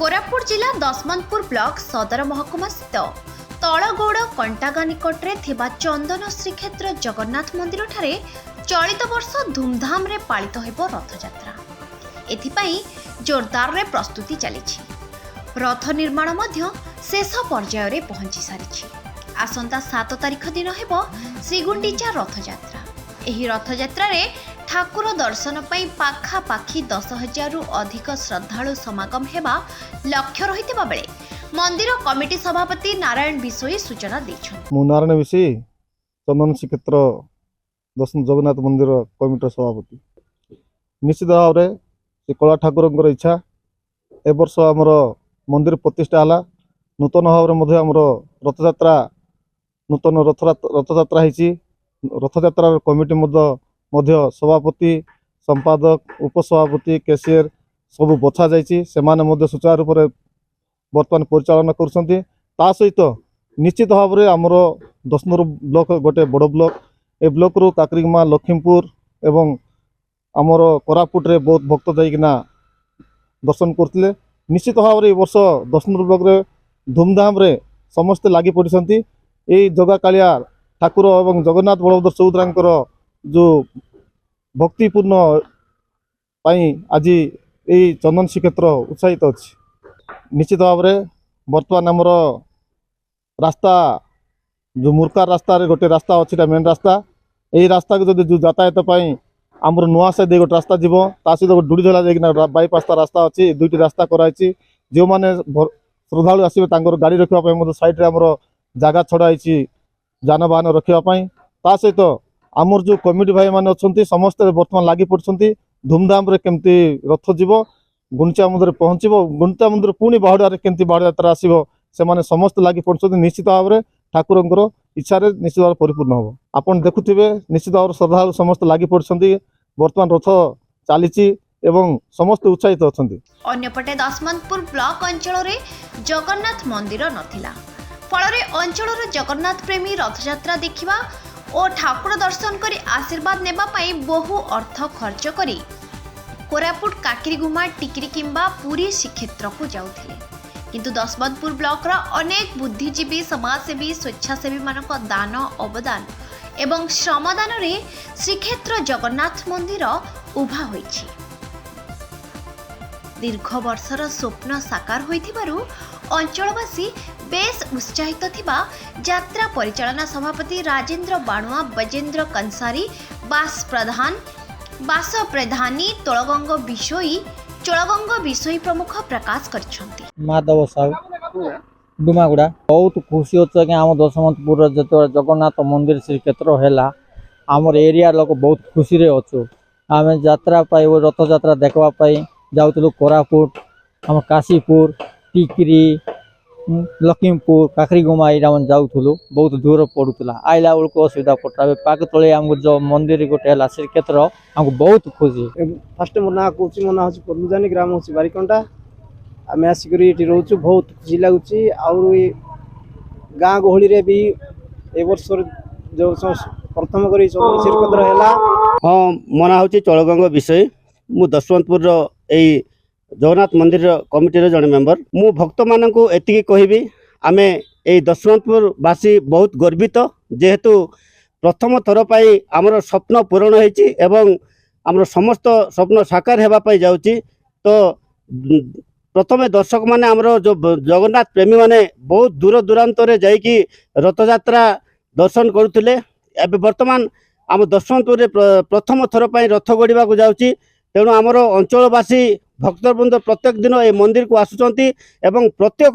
कोरापुट जिला दशमंतपुर ब्लॉक सदर महकुमा स्थित तलगौड़ कंटागा निकटरे थिबा चंदन श्रीक्षेत्र जगन्नाथ मंदिर ठारे चलित वर्ष धूमधाम रे पालित हेबो रथयात्रा। एथिपाई जोरदार रे प्रस्तुति चलीछि। रथ निर्माण मध्य शेष पर्याय रे पहुंची सारिछि। आसंता 7 तारिख दिन हेबो श्रीगुंडीचा रथयात्रा। एही रथयात्रा रे ठाकुर दर्शन पाई पाखा पाखी 10,000 रु अधिक श्रद्धालु समागम हेबा लक्ष्य रहितबा बेले मंदिर कमिटी सभापति नारायण बिसोई सूचना दैछन्। मु नारायण बिसोई चंदन श्रीक्षेत्र दर्शन जगन्नाथ मंदिर कमिटी सभापति। निश्चित भाव में कला ठाकुर इच्छा ए वर्ष आमर मंदिर प्रतिष्ठा है। नूतन भाव में आमर रथयात्रा नूतन रथयात्रा रथयात्रा कमिटी मध्य सभापति संपादक उपसभापति कैशियर सब बछा जाइए। सुचारू रूप से बर्तमान परिचालन कर सहित निश्चित भाव में आमर दशनूर ब्लॉक गोटे बड़ ब्लॉक ए ब्लॉक रू काकरीगुमा लखीमपुर एवं आमर कोरापुट रे बहुत भक्त जाइकिना दर्शन करते। निश्चित भाव में वर्ष दशनूर ब्लॉक रे धूमधाम रे समस्ते लगी पड़ती। यही जगा कालिया ठाकुर एवं जगन्नाथ बलभद्र सुभद्रांकर जो भक्तिपूर्ण आज यही चंदन श्रीक्षेत्र उत्साहित अच्छी। निश्चित भाव में बर्तमान आमर रास्ता जो मुर्कार रास्ता रे गोटे रास्ता अच्छी मेन रास्ता यही रास्ता को जो यातायात आमर नुआ से दे गोटे रास्ता जीव ता सहित डुड़ी धला जाइना बाईपास रास्ता अच्छी। दुईटी रास्ता कराई जो मैंने श्रद्धालु आसवे गाड़ी रखापी साइड आमर जगह छड़ाई जानवाहन रखापी। ता सहित आमर जो कमिटी भाई मैंने अच्छा समस्ते बर्तमान लगी पड़ते धूमधाम रे केमती रथ जीव गुंडीचा मंदिर पहुँचब गुंडीचा मंदिर पुणी बाहुड़े केमती बाहुड़ यात्रा आसो से समस्त लगी पड़ते। निश्चित भाव में ठाकुर इच्छा निश्चित भाव परिपूर्ण हम आपन देखुथिबे। निश्चित भाव श्रद्धालु समस्त लगी पड़ते बर्तमान रथ चली एवं समस्त उत्साहित अच्छी। अन्यपटे दशमंतपुर ब्लॉक अंचल रे जगन्नाथ मंदिर नथिला फल अंचल जगन्नाथ प्रेमी रथयात्रा देखिबा और ठाकुर दर्शन करी आशीर्वाद नेबा पाई बहु अर्थ खर्च करी कोरापुट काकरीगुमा टिकरी किंबा पुरी श्रीक्षेत्र को जाउथिले। किंतु दशमंतपुर ब्लॉक रा अनेक बुद्धिजीवी समाजसेवी स्वेच्छासेवी मानक दान अवदान एवं श्रमदान रे श्रीक्षेत्र जगन्नाथ मंदिर उभा होईछि। दीर्घ वर्षर स्वप्न साकार होइथिबारु अंचलवासी बेस उत्साहित थिबा यात्रा परिचालना सभापति राजेंद्र बाणुआ बजेंद्र कंसारी बास प्रधानी तोलगंग विषयी प्रमुख प्रकाश करछंती। माधव साहू डुमागुड़ा बहुत खुशी होता कि आम दशमंतपुर जो जगन्नाथ मंदिर श्रीक्षेत्र है आमर एरिया लोक बहुत खुशी रे अच्छु। आम यात्रा रथ यात्रा देखापी जाऊँ कोरापुट आम काशीपुर टिकरी लखीमपुर काकरीगुमा यहाँ जाऊँ बहुत दूर पड़ूला आइला बेलू असुविधा पड़ता पाक तले आमको जो मंदिर गोटे है श्रीक्षेत्र आमको बहुत खुशी। फास्ट मो ना कौच मो ना हूँ पर्लुजानी ग्राम हूँ बारिकंटा आम आसिक रोचु बहुत खुशी लगुच। गाँ गहली भी ए वर्ष जो प्रथम कर श्रीक्षेत्र है। हाँ मो ना हूँ चौड़गंग विषय मु दशमंतपुर यही जगन्नाथ मंदिर कमिटी जड़े मेम्बर मु भक्त मान को एति कहबी आमे ए दशमंतपुरवासी बहुत गर्वित जेहेतु प्रथम थर पाई आमर स्वप्न पूरण होइछि एवं आमर समस्त स्वप्न साकार हेबापी जाउछि। तो प्रथमे दर्शक माने आमर जो जगन्नाथ प्रेमी माने बहुत दूर दूरांत रे जाइकी रथयात्रा दर्शन करुथिले एबे वर्तमान आम दशमंतपुर प्रथम थर पाई रथ गड़िबा को जाउछि। तेणु आमर अंचलवासी भक्तवृंद प्रत्येक दिन ए मंदिर को आसुचंती एवं प्रत्येक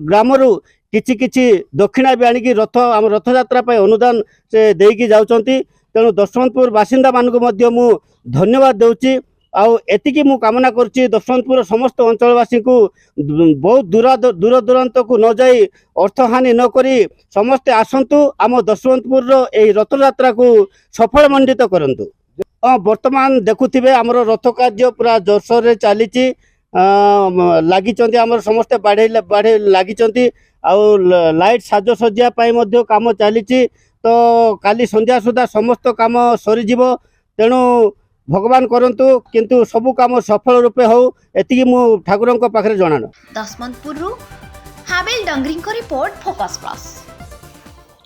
ग्रामरू किछि किछि दक्षिणा भी आनिकी रथ आम रथयात्रा अनुदान से देकी जाउचंती। तेणु दशमंतपुर बासिंदा मानकु मध्य मु धन्यवाद देउची। आउ एतिकी मु कामना करछि दशमंतपुर समस्त अंचलवासी को बहुत दूर दूरांत को न जाई अर्थहानि न करी समस्ते आसंतु आम दशमंतपुर एही रथयात्रा को सफल मंडित करंतु। वर्तमान देखुथिबे आमर रथ कार्य पूरा जोरसोर चली लगी आमर समस्ते बाढ़े लगी लाइट साजसज्जा कम चली। तो काली संध्या सुधा समस्त कम सरीज तेणु भगवान करंतु किंतु सबु काम सफल रूपे हो एतिकी मु ठाकुरंक पाखरे जणान। दशमंतपुर हाबिल डंगरी रिपोर्ट फोकस प्लस।